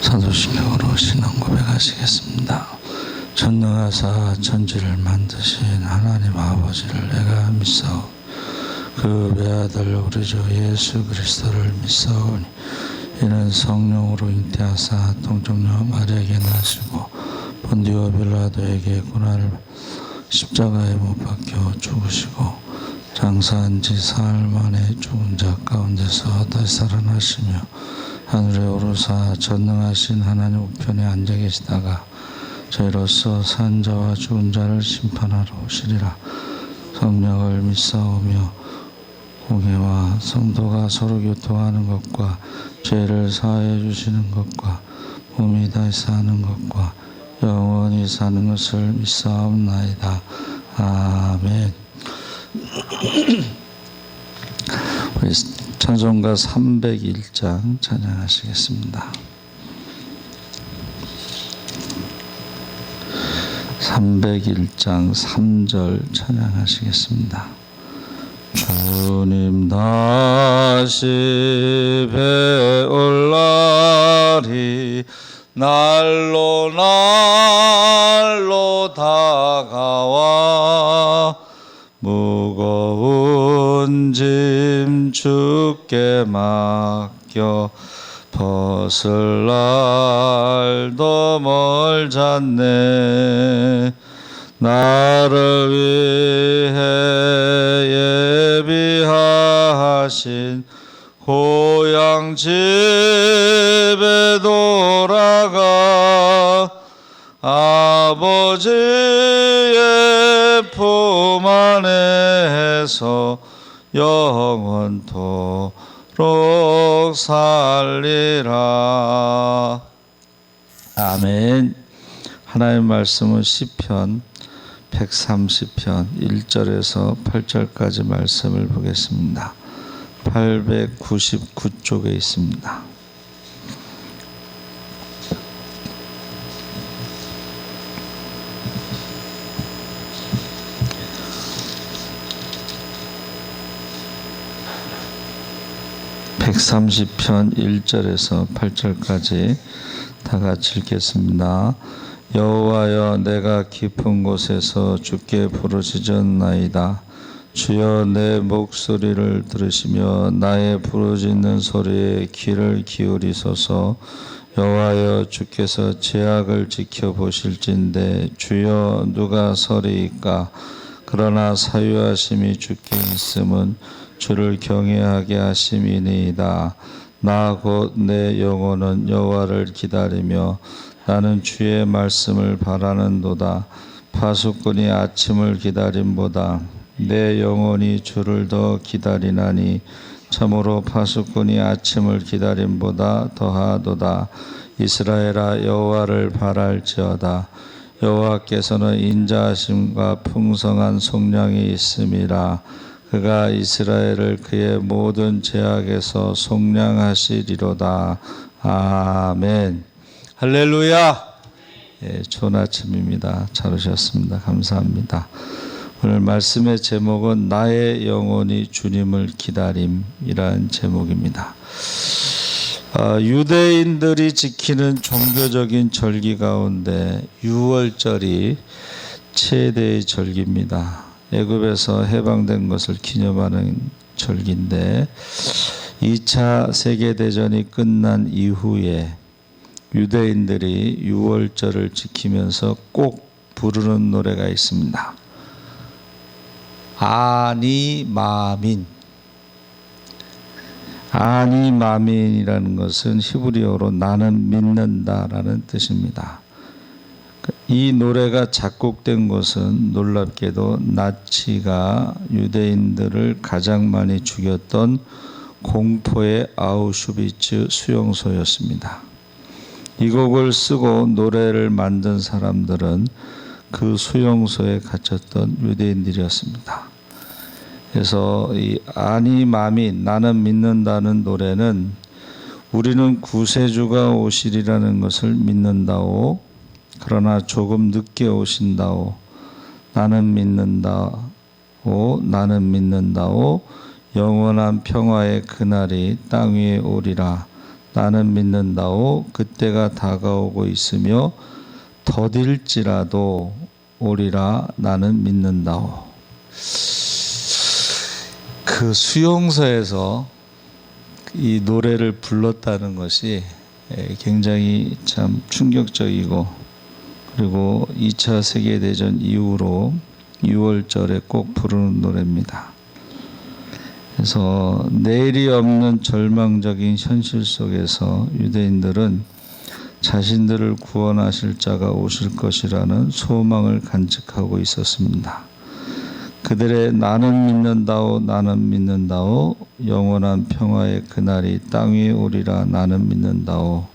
사도신경으로 신앙 고백하시겠습니다. 전능하사 천지를 만드신 하나님 아버지를 내가 믿사오. 그 외아들 우리 주 예수 그리스도를 믿사오니 이는 성령으로 잉태하사 동정녀 마리아에게 나시고 본디오 빌라도에게 고난을 십자가에 못 박혀 죽으시고 장사한 지 사흘 만에 죽은 자 가운데서 다시 살아나시며 하늘에 오르사 전능하신 하나님 우편에 앉아 계시다가 저희로서 산 자와 죽은 자를 심판하러 오시리라. 성령을 믿사오며 공회와 성도가 서로 교통하는 것과 죄를 사하여 주시는 것과 몸이 다시 사는 것과 영원히 사는 것을 믿사옵나이다. 아멘. 우리 찬송가 301장 찬양하시겠습니다. 301장 3절 찬양하시겠습니다. 주님 다시 배올 날이 날로 날로 다가와 무거운 짐 주께 맡겨 벗을 날도 멀잖네. 나를 위해 예비하신 고향 집에 돌아가 아버지의 품 안에서 영원토록 살리라. 아멘. 하나님의 말씀은 시편 130편 1절에서 8절까지 말씀을 보겠습니다. 899쪽에 있습니다. (130편) 1절에서 8절까지 다 같이 읽겠습니다. 여호와여, 내가 깊은 곳에서 주께 부르짖었나이다. 주여, 내 목소리를 들으시며 나의 부르짖는 소리에 귀를 기울이소서. 여호와여, 주께서 죄악을 지켜보실진대 주여, 누가 서리이까? 그러나 사유하심이 주께 있음은 주를 경외하게 하심이니이다. 나 곧 내 영혼은 여호와를 기다리며 나는 주의 말씀을 바라는도다. 파수꾼이 아침을 기다림보다 내 영혼이 주를 더 기다리나니 참으로 파수꾼이 아침을 기다림보다 더하도다. 이스라엘아, 여호와를 바랄지어다. 여호와께서는 인자하심과 풍성한 속량이 있음이라. 그가 이스라엘을 그의 모든 죄악에서 속량하시리로다. 아멘. 할렐루야. 예, 좋은 아침입니다. 잘 오셨습니다. 감사합니다. 오늘 말씀의 제목은 나의 영혼이 주님을 기다림이라는 제목입니다. 유대인들이 지키는 종교적인 절기 가운데 유월절이 최대의 절기입니다. 애굽에서 해방된 것을 기념하는 절기인데 2차 세계대전이 끝난 이후에 유대인들이 유월절을 지키면서 꼭 부르는 노래가 있습니다. 아니마민. 아니마민이라는 것은 히브리어로 나는 믿는다라는 뜻입니다. 이 노래가 작곡된 것은 놀랍게도 나치가 유대인들을 가장 많이 죽였던 공포의 아우슈비츠 수용소였습니다. 이 곡을 쓰고 노래를 만든 사람들은 그 수용소에 갇혔던 유대인들이었습니다. 그래서 이 아니마민, 나는 믿는다는 노래는 우리는 구세주가 오시리라는 것을 믿는다오. 그러나 조금 늦게 오신다오. 나는 믿는다오. 나는 믿는다오. 영원한 평화의 그날이 땅 위에 오리라. 나는 믿는다오. 그때가 다가오고 있으며 더딜지라도 오리라. 나는 믿는다오. 그 수용소에서 이 노래를 불렀다는 것이 굉장히 참 충격적이고, 그리고 2차 세계대전 이후로 6월절에 꼭 부르는 노래입니다. 그래서 내일이 없는 절망적인 현실 속에서 유대인들은 자신들을 구원하실 자가 오실 것이라는 소망을 간직하고 있었습니다. 그들의 나는 믿는다오, 나는 믿는다오, 영원한 평화의 그날이 땅 위에 오리라. 나는 믿는다오.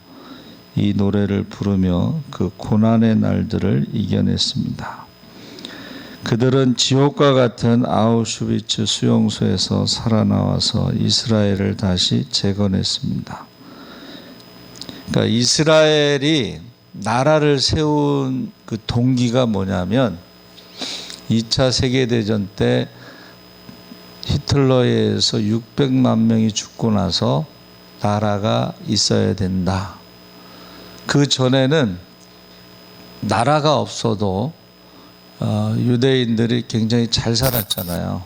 이 노래를 부르며 그 고난의 날들을 이겨냈습니다. 그들은 지옥과 같은 아우슈비츠 수용소에서 살아나와서 이스라엘을 다시 재건했습니다. 그러니까 이스라엘이 나라를 세운 그 동기가 뭐냐면 2차 세계대전 때 히틀러에 의해서 600만 명이 죽고 나서 나라가 있어야 된다. 그 전에는 나라가 없어도 유대인들이 굉장히 잘 살았잖아요.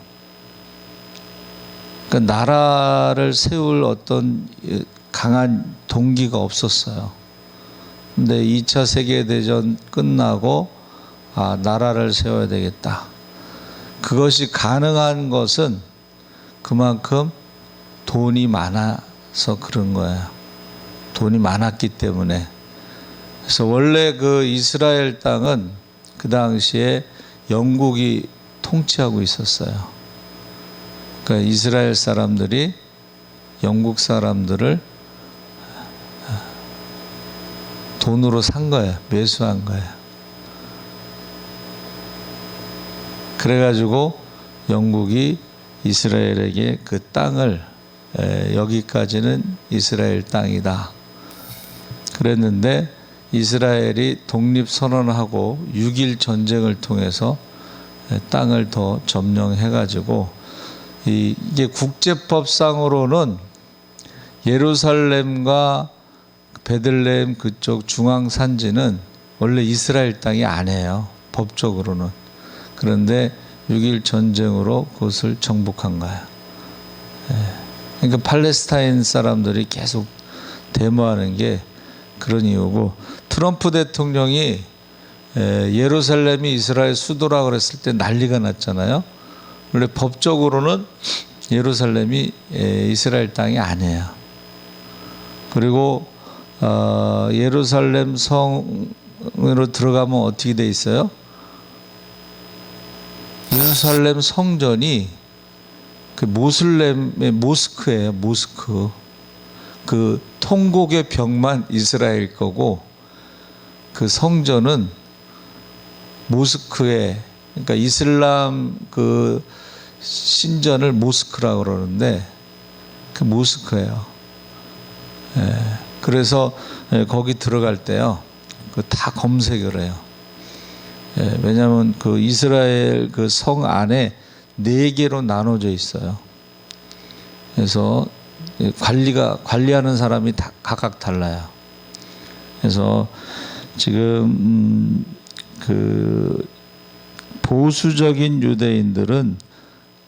그러니까 나라를 세울 어떤 강한 동기가 없었어요. 근데 2차 세계대전 끝나고 나라를 세워야 되겠다. 그것이 가능한 것은 그만큼 돈이 많아서 그런 거예요. 돈이 많았기 때문에. 그래서 원래 그 이스라엘 땅은 그 당시에 영국이 통치하고 있었어요. 그러니까 이스라엘 사람들이 영국 사람들을 돈으로 산 거예요. 매수한 거예요. 그래가지고 영국이 이스라엘에게 그 땅을 여기까지는 이스라엘 땅이다 그랬는데, 이스라엘이 독립선언하고 6.1 전쟁을 통해서 땅을 더 점령해가지고 이게 국제법상으로는 예루살렘과 베들레헴 그쪽 중앙산지는 원래 이스라엘 땅이 아니에요. 법적으로는. 그런데 6.1 전쟁으로 그것을 정복한 거예요. 그러니까 팔레스타인 사람들이 계속 데모하는 게 그런 이유고, 트럼프 대통령이 예루살렘이 이스라엘 수도라고 그랬을 때 난리가 났잖아요. 원래 법적으로는 예루살렘이 이스라엘 땅이 아니에요. 그리고 예루살렘 성으로 들어가면 어떻게 돼 있어요? 예루살렘 성전이 그 모슬렘의 모스크예요. 모스크. 그 통곡의 벽만 이스라엘 거고, 그 성전은 모스크에, 그러니까 이슬람 그 신전을 모스크라고 그러는데 그 모스크예요. 그래서 거기 들어갈 때요, 그 다 검색을 해요. 왜냐하면 그 이스라엘 그 성 안에 4개로 나눠져 있어요. 그래서 관리하는 사람이 다 각각 달라요. 그래서 지금 그 보수적인 유대인들은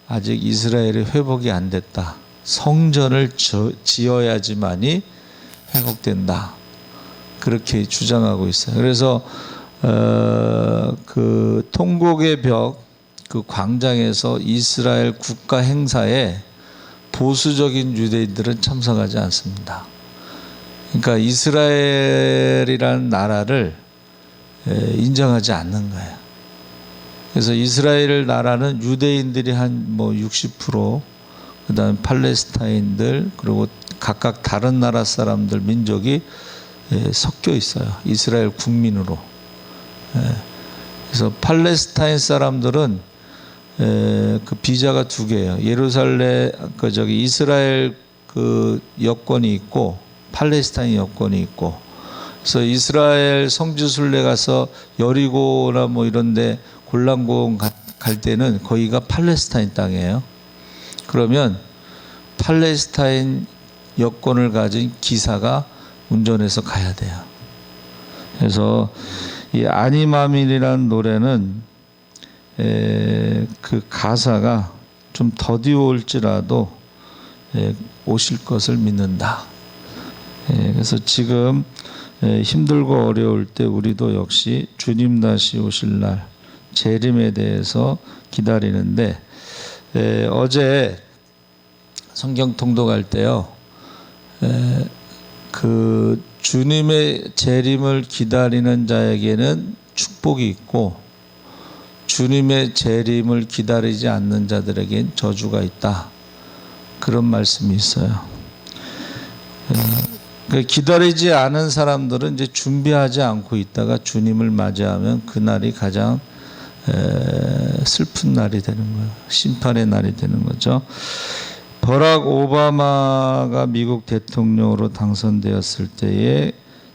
아직 이스라엘이 회복이 안 됐다. 성전을 지어야지만이 회복된다. 그렇게 주장하고 있어요. 그래서 그 통곡의 벽 그 광장에서 이스라엘 국가 행사에 보수적인 유대인들은 참석하지 않습니다. 그러니까 이스라엘이라는 나라를 인정하지 않는 거예요. 그래서 이스라엘 나라는 유대인들이 한 뭐 60%, 그다음에 팔레스타인들, 그리고 각각 다른 나라 사람들, 민족이 섞여 있어요. 이스라엘 국민으로. 그래서 팔레스타인 사람들은 그 비자가 2개예요. 예루살렘 이스라엘 그 여권이 있고 팔레스타인 여권이 있고. 그래서 이스라엘 성지순례 가서 여리고나 뭐 이런데 골란고원 갈 때는 거기가 팔레스타인 땅이에요. 그러면 팔레스타인 여권을 가진 기사가 운전해서 가야 돼요. 그래서 이 아니마밀이라는 노래는 그 가사가 좀 더디 올지라도 오실 것을 믿는다. 그래서 지금 힘들고 어려울 때 우리도 역시 주님 다시 오실 날 재림에 대해서 기다리는데, 어제 성경 통독할 때요, 그 주님의 재림을 기다리는 자에게는 축복이 있고 주님의 재림을 기다리지 않는 자들에겐 저주가 있다, 그런 말씀이 있어요. 기다리지 않은 사람들은 이제 준비하지 않고 있다가 주님을 맞이하면 그날이 가장 슬픈 날이 되는 거예요. 심판의 날이 되는 거죠. 버락 오바마가 미국 대통령으로 당선되었을 때에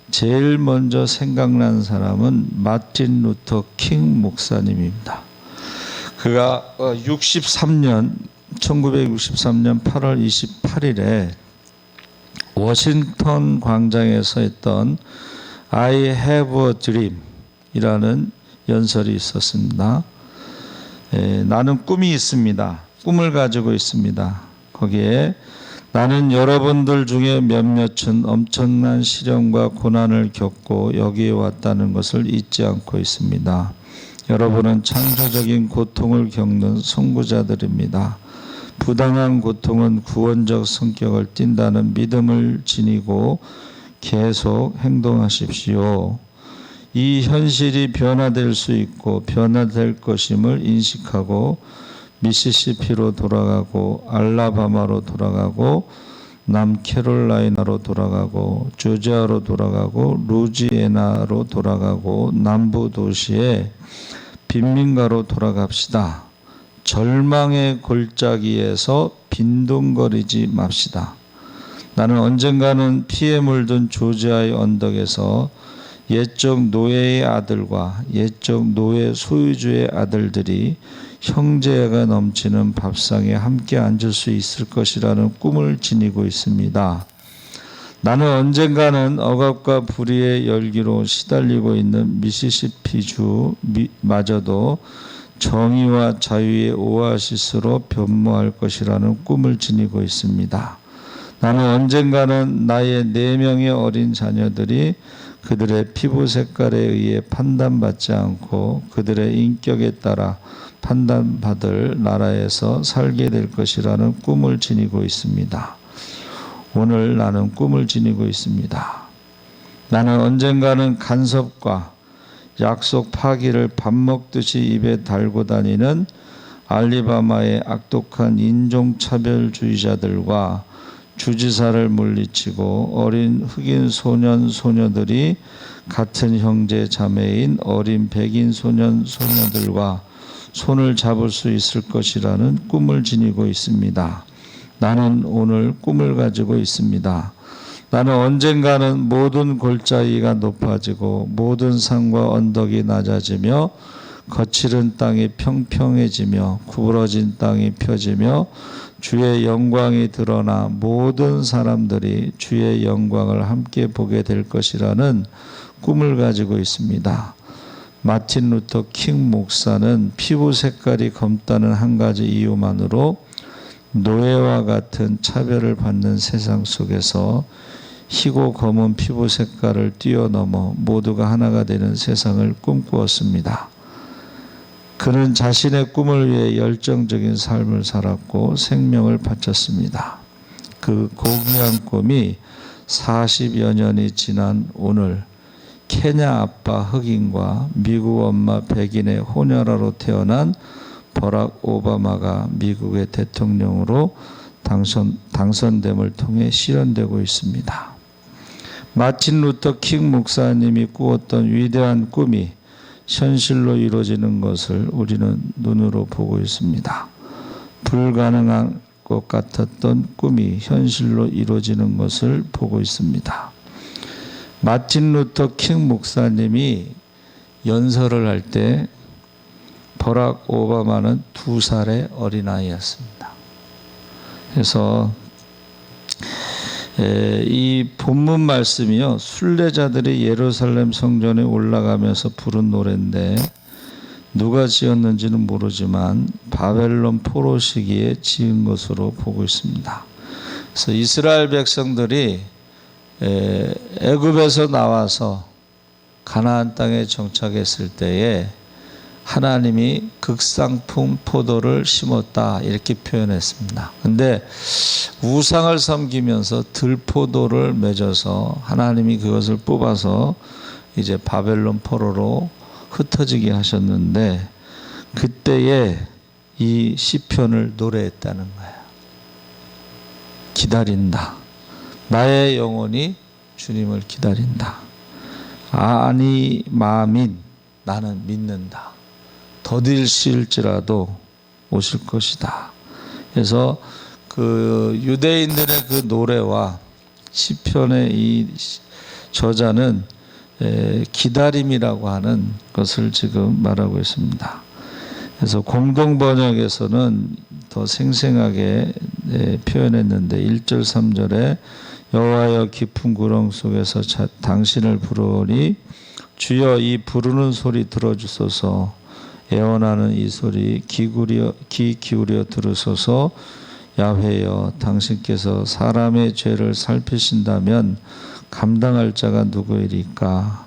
제일 먼저 생각난 사람은 마틴 루터 킹 목사님입니다. 그가 1963년 8월 28일에 워싱턴 광장에서 했던 I have a dream 이라는 연설이 있었습니다. 나는 꿈이 있습니다. 꿈을 가지고 있습니다. 거기에 나는 여러분들 중에 몇몇은 엄청난 시련과 고난을 겪고 여기에 왔다는 것을 잊지 않고 있습니다. 여러분은 창조적인 고통을 겪는 선구자들입니다. 부당한 고통은 구원적 성격을 띈다는 믿음을 지니고 계속 행동하십시오. 이 현실이 변화될 수 있고 변화될 것임을 인식하고 미시시피로 돌아가고 알라바마로 돌아가고 남캐롤라이나로 돌아가고 조지아로 돌아가고 루지애나로 돌아가고 남부 도시의 빈민가로 돌아갑시다. 절망의 골짜기에서 빈둥거리지 맙시다. 나는 언젠가는 피에 물든 조지아의 언덕에서 옛적 노예의 아들과 옛적 노예 소유주의 아들들이 형제가 넘치는 밥상에 함께 앉을 수 있을 것이라는 꿈을 지니고 있습니다. 나는 언젠가는 억압과 불의의 열기로 시달리고 있는 미시시피주마저도 정의와 자유의 오아시스로 변모할 것이라는 꿈을 지니고 있습니다. 나는 언젠가는 나의 4명의 어린 자녀들이 그들의 피부 색깔에 의해 판단받지 않고 그들의 인격에 따라 판단받을 나라에서 살게 될 것이라는 꿈을 지니고 있습니다. 오늘 나는 꿈을 지니고 있습니다. 나는 언젠가는 간섭과 약속 파기를 밥 먹듯이 입에 달고 다니는 알리바마의 악독한 인종차별주의자들과 주지사를 물리치고 어린 흑인 소년 소녀들이 같은 형제 자매인 어린 백인 소년 소녀들과 손을 잡을 수 있을 것이라는 꿈을 지니고 있습니다. 나는 오늘 꿈을 가지고 있습니다. 나는 언젠가는 모든 골짜기가 높아지고 모든 산과 언덕이 낮아지며 거칠은 땅이 평평해지며 구부러진 땅이 펴지며 주의 영광이 드러나 모든 사람들이 주의 영광을 함께 보게 될 것이라는 꿈을 가지고 있습니다. 마틴 루터 킹 목사는 피부 색깔이 검다는 한 가지 이유만으로 노예와 같은 차별을 받는 세상 속에서 희고 검은 피부 색깔을 뛰어넘어 모두가 하나가 되는 세상을 꿈꾸었습니다. 그는 자신의 꿈을 위해 열정적인 삶을 살았고 생명을 바쳤습니다. 그 고귀한 꿈이 40여 년이 지난 오늘 케냐 아빠 흑인과 미국 엄마 백인의 혼혈아로 태어난 버락 오바마가 미국의 대통령으로 당선됨을 통해 실현되고 있습니다. 마틴 루터 킹 목사님이 꾸었던 위대한 꿈이 현실로 이루어지는 것을 우리는 눈으로 보고 있습니다. 불가능한 것 같았던 꿈이 현실로 이루어지는 것을 보고 있습니다. 마틴 루터 킹 목사님이 연설을 할 때 버락 오바마는 2살의 어린아이였습니다. 그래서 이 본문 말씀이요, 순례자들이 예루살렘 성전에 올라가면서 부른 노래인데 누가 지었는지는 모르지만 바벨론 포로 시기에 지은 것으로 보고 있습니다. 그래서 이스라엘 백성들이 애굽에서 나와서 가나안 땅에 정착했을 때에 하나님이 극상품 포도를 심었다 이렇게 표현했습니다. 근데 우상을 섬기면서 들포도를 맺어서 하나님이 그것을 뽑아서 이제 바벨론 포로로 흩어지게 하셨는데 그때에 이 시편을 노래했다는 거예요. 기다린다. 나의 영혼이 주님을 기다린다. 아니 마민, 나는 믿는다. 더딜실지라도 오실 것이다. 그래서 그 유대인들의 그 노래와 시편의 이 저자는 기다림이라고 하는 것을 지금 말하고 있습니다. 그래서 공동 번역에서는 더 생생하게 표현했는데 1절 3절에 여호와여 깊은 구렁 속에서 당신을 부르니 주여 이 부르는 소리 들어주소서. 애원하는 이 소리 귀 기울여 들으소서. 야훼여 당신께서 사람의 죄를 살피신다면 감당할 자가 누구이리까.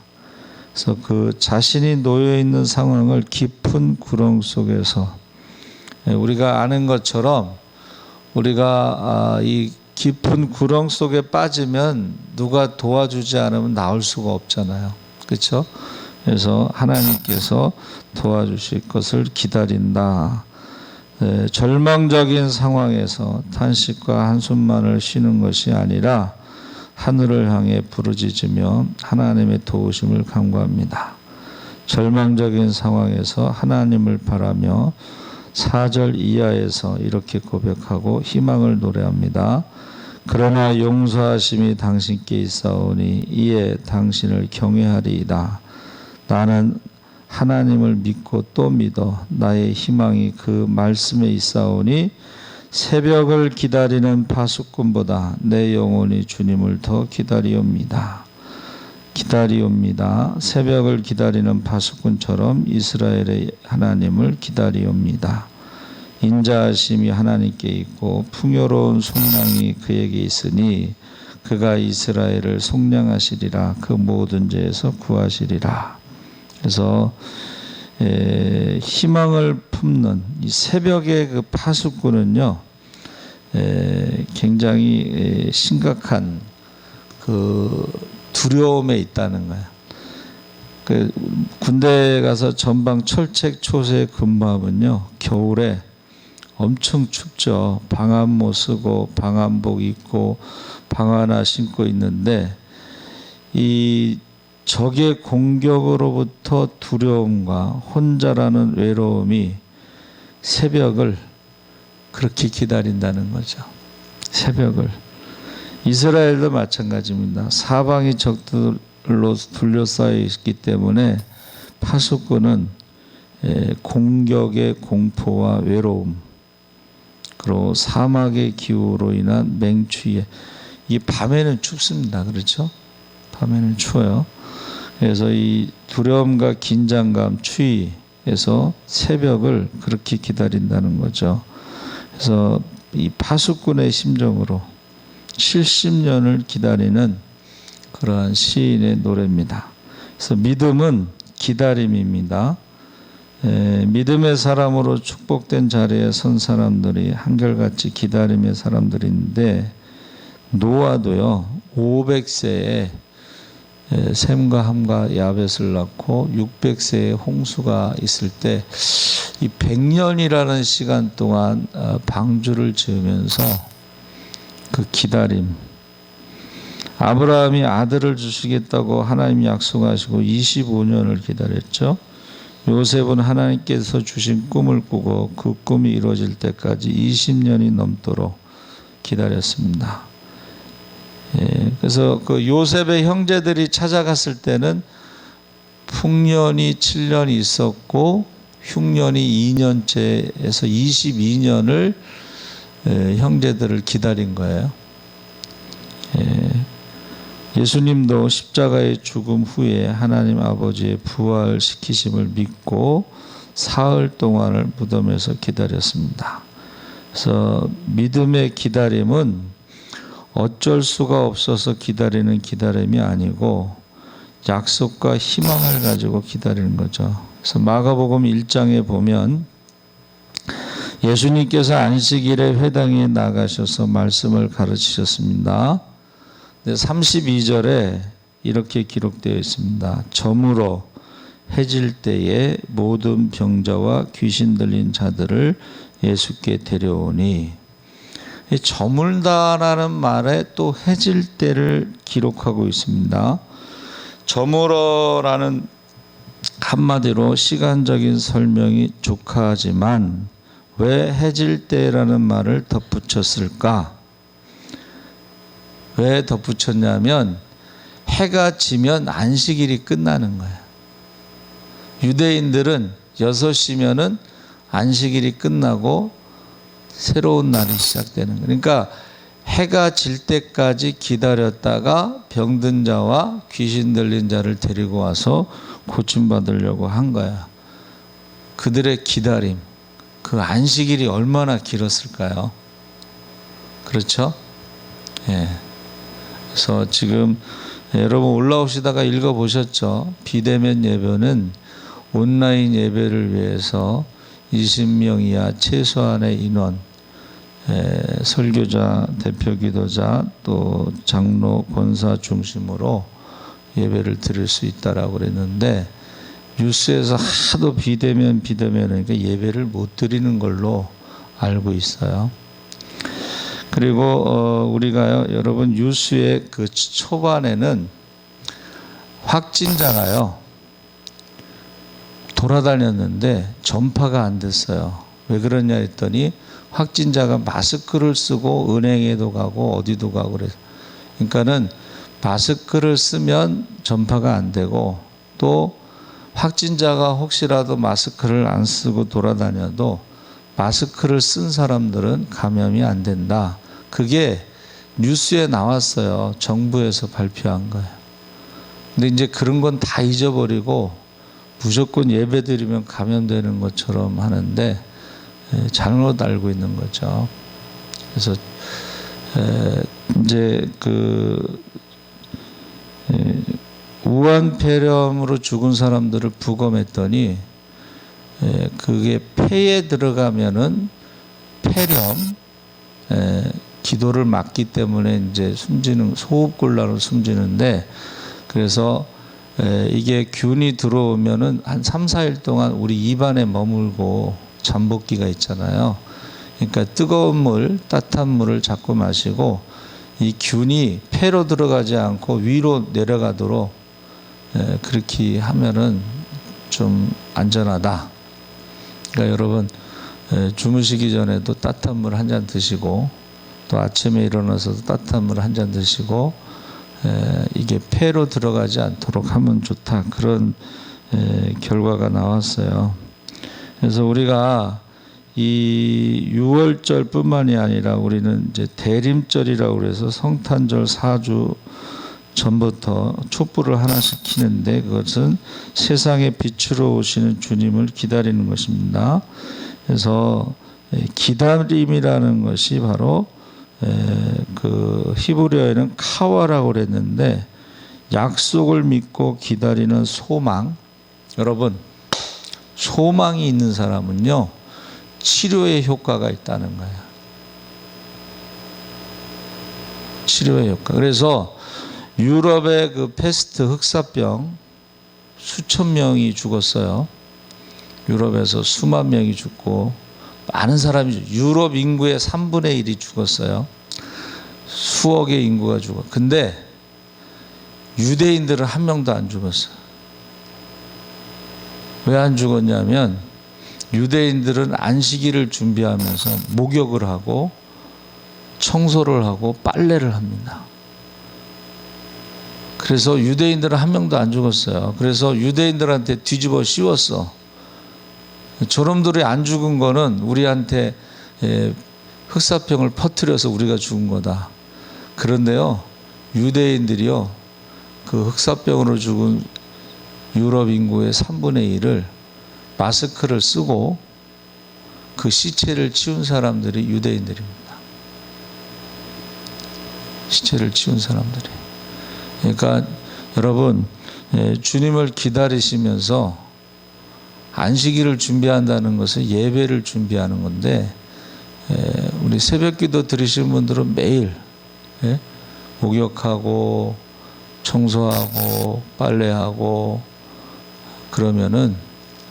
그래서 그 자신이 놓여 있는 상황을 깊은 구렁 속에서 우리가 아는 것처럼 우리가 이 깊은 구렁 속에 빠지면 누가 도와주지 않으면 나올 수가 없잖아요. 그렇죠? 그래서 하나님께서 도와주실 것을 기다린다. 절망적인 상황에서 탄식과 한숨만을 쉬는 것이 아니라 하늘을 향해 부르짖으며 하나님의 도우심을 간구합니다. 절망적인 상황에서 하나님을 바라며 4절 이하에서 이렇게 고백하고 희망을 노래합니다. 그러나 용서하심이 당신께 있사오니 이에 당신을 경외하리이다. 나는 하나님을 믿고 또 믿어 나의 희망이 그 말씀에 있사오니 새벽을 기다리는 파수꾼보다 내 영혼이 주님을 더 기다리옵니다. 새벽을 기다리는 파수꾼처럼 이스라엘의 하나님을 기다리옵니다. 인자하심이 하나님께 있고 풍요로운 속량이 그에게 있으니 그가 이스라엘을 속량하시리라. 그 모든 죄에서 구하시리라. 그래서 희망을 품는 이 새벽의 그 파수꾼은요, 굉장히 심각한 그 두려움에 있다는 거예요. 그 군대에 가서 전방 철책 초소에 근무하면요, 겨울에 엄청 춥죠. 방한 못 쓰고 방한복 입고 방하나 신고 있는데 이 적의 공격으로부터 두려움과 혼자라는 외로움이 새벽을 그렇게 기다린다는 거죠. 새벽을. 이스라엘도 마찬가지입니다. 사방이 적들로 둘러싸여 있기 때문에 파수꾼은 공격의 공포와 외로움, 그리고 사막의 기후로 인한 맹추위에, 이 밤에는 춥습니다. 그렇죠? 밤에는 추워요. 그래서 이 두려움과 긴장감, 추위에서 새벽을 그렇게 기다린다는 거죠. 그래서 이 파수꾼의 심정으로 70년을 기다리는 그러한 시인의 노래입니다. 그래서 믿음은 기다림입니다. 믿음의 사람으로 축복된 자리에 선 사람들이 한결같이 기다림의 사람들인데, 노아도요 500세에 셈과 함과 야벳을 낳고 600세에 홍수가 있을 때 이 100년이라는 시간 동안 방주를 지으면서 그 기다림, 아브라함이 아들을 주시겠다고 하나님이 약속하시고 25년을 기다렸죠. 요셉은 하나님께서 주신 꿈을 꾸고 그 꿈이 이루어질 때까지 20년이 넘도록 기다렸습니다. 그래서 그 요셉의 형제들이 찾아갔을 때는 풍년이 7년 있었고 흉년이 2년째에서 22년을 형제들을 기다린 거예요. 예수님도 십자가의 죽음 후에 하나님 아버지의 부활시키심을 믿고 사흘 동안을 무덤에서 기다렸습니다. 그래서 믿음의 기다림은 어쩔 수가 없어서 기다리는 기다림이 아니고 약속과 희망을 가지고 기다리는 거죠. 그래서 마가복음 1장에 보면 예수님께서 안식일에 회당에 나가셔서 말씀을 가르치셨습니다. 32절에 이렇게 기록되어 있습니다. 저물어 해질 때에 모든 병자와 귀신 들린 자들을 예수께 데려오니, 저물다라는 말에 또 해질 때를 기록하고 있습니다. 저물어라는 한마디로 시간적인 설명이 족하지만 왜 해질 때라는 말을 덧붙였을까? 왜 덧붙였냐면 해가 지면 안식일이 끝나는 거예요. 유대인들은 6시면은 안식일이 끝나고 새로운 날이 시작되는 거예요. 그러니까 해가 질 때까지 기다렸다가 병든 자와 귀신 들린 자를 데리고 와서 고침받으려고 한 거야. 그들의 기다림, 그 안식일이 얼마나 길었을까요? 그렇죠? 예. 그래서 지금 여러분 올라오시다가 읽어보셨죠? 비대면 예배는 온라인 예배를 위해서 20명 이하 최소한의 인원, 설교자, 대표 기도자, 또 장로, 권사 중심으로 예배를 드릴 수 있다라고 그랬는데 뉴스에서 하도 비대면 그러니까 예배를 못 드리는 걸로 알고 있어요. 그리고 우리가요, 여러분 뉴스의 그 초반에는 확진자가요 돌아다녔는데 전파가 안 됐어요. 왜 그러냐 했더니 확진자가 마스크를 쓰고 은행에도 가고 어디도 가고 그래서, 그러니까는 마스크를 쓰면 전파가 안 되고, 또 확진자가 혹시라도 마스크를 안 쓰고 돌아다녀도 마스크를 쓴 사람들은 감염이 안 된다. 그게 뉴스에 나왔어요. 정부에서 발표한 거예요. 근데 이제 그런 건 다 잊어버리고 무조건 예배 드리면 감염되는 것처럼 하는데 잘못 알고 있는 거죠. 그래서 이제 그 우한폐렴으로 죽은 사람들을 부검했더니 그게 폐에 들어가면은 폐렴, 기도를 막기 때문에 이제 호흡곤란으로 숨지는데, 그래서 이게 균이 들어오면은 한 3, 4일 동안 우리 입안에 머물고 잠복기가 있잖아요. 그러니까 뜨거운 물, 따뜻한 물을 자꾸 마시고 이 균이 폐로 들어가지 않고 위로 내려가도록 그렇게 하면은 좀 안전하다. 그러니까 여러분 주무시기 전에도 따뜻한 물 한 잔 드시고, 또 아침에 일어나서도 따뜻한 물 한 잔 드시고, 이게 폐로 들어가지 않도록 하면 좋다. 그런 결과가 나왔어요. 그래서 우리가 이 6월절뿐만이 아니라 우리는 이제 대림절이라고 그래서 성탄절 4주 전부터 촛불을 하나씩 켜는데, 그것은 세상의 빛으로 오시는 주님을 기다리는 것입니다. 그래서 기다림이라는 것이 바로 그 히브리어에는 카와라고 그랬는데, 약속을 믿고 기다리는 소망. 여러분, 소망이 있는 사람은요 치료의 효과가 있다는 거예요. 치료의 효과. 그래서 유럽의 그 페스트 흑사병 수천 명이 죽었어요. 유럽에서 수만 명이 죽고 많은 사람이, 유럽 인구의 3분의 1이 죽었어요. 수억의 인구가 죽어. 근데 유대인들은 한 명도 안 죽었어요. 왜 안 죽었냐면 유대인들은 안식일을 준비하면서 목욕을 하고 청소를 하고 빨래를 합니다. 그래서 유대인들은 한 명도 안 죽었어요. 그래서 유대인들한테 뒤집어 씌웠어. 저놈들이 안 죽은 거는 우리한테 흑사병을 퍼뜨려서 우리가 죽은 거다. 그런데요, 유대인들이요, 그 흑사병으로 죽은 유럽 인구의 3분의 1을 마스크를 쓰고 그 시체를 치운 사람들이 유대인들입니다. 시체를 치운 사람들이. 그러니까 여러분, 주님을 기다리시면서 안식일을 준비한다는 것은 예배를 준비하는 건데, 우리 새벽기도 들으시는 분들은 매일 목욕하고 청소하고 빨래하고 그러면은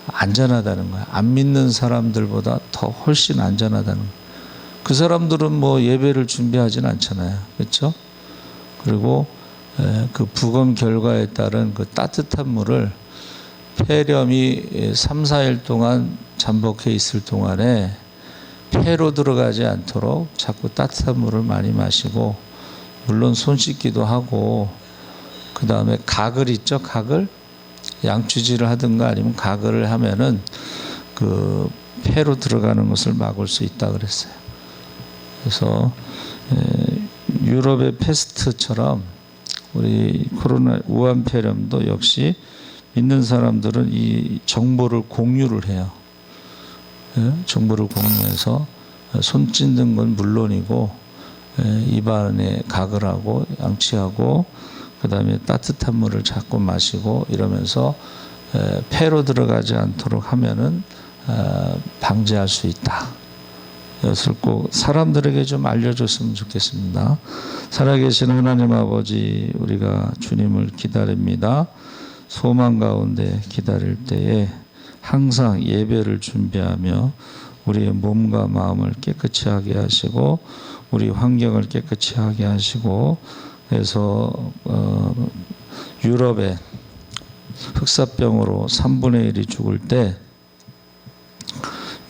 안전하다는 거야. 안 믿는 사람들보다 더 훨씬 안전하다는 거야. 그 사람들은 뭐 예배를 준비하진 않잖아요. 그렇죠? 그리고 그 부검 결과에 따른 그 따뜻한 물을 폐렴이 3, 4일 동안 잠복해 있을 동안에 폐로 들어가지 않도록 자꾸 따뜻한 물을 많이 마시고, 물론 손 씻기도 하고, 그 다음에 가글 있죠? 가글? 양치질을 하든가 아니면 가글을 하면은 그 폐로 들어가는 것을 막을 수 있다 그랬어요. 그래서 유럽의 패스트처럼 우리 코로나 우한폐렴도 역시 믿는 사람들은 이 정보를 공유를 해요. 정보를 공유해서 손 찢는 건 물론이고 입안에 가글하고 양치하고 그 다음에 따뜻한 물을 자꾸 마시고 이러면서 폐로 들어가지 않도록 하면은 방지할 수 있다. 이것을 꼭 사람들에게 좀 알려줬으면 좋겠습니다. 살아계신 하나님 아버지, 우리가 주님을 기다립니다. 소망 가운데 기다릴 때에 항상 예배를 준비하며 우리의 몸과 마음을 깨끗이 하게 하시고 우리 환경을 깨끗이 하게 하시고, 그래서 유럽의 흑사병으로 3분의 1이 죽을 때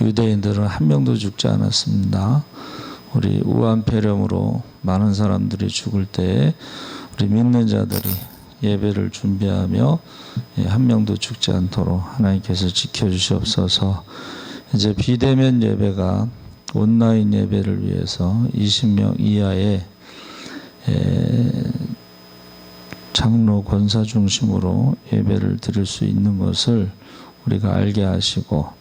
유대인들은 한 명도 죽지 않았습니다. 우리 우한폐렴으로 많은 사람들이 죽을 때 우리 믿는 자들이 예배를 준비하며 한 명도 죽지 않도록 하나님께서 지켜주시옵소서. 이제 비대면 예배가 온라인 예배를 위해서 20명 이하의 장로 권사 중심으로 예배를 드릴 수 있는 것을 우리가 알게 하시고,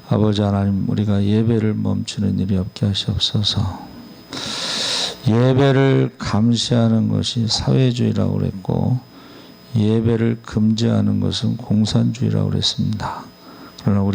아버지 하나님, 우리가 예배를 멈추는 일이 없게 하시옵소서. 예배를 감시하는 것이 사회주의라고 그랬고 예배를 금지하는 것은 공산주의라고 그랬습니다. 그러나 우리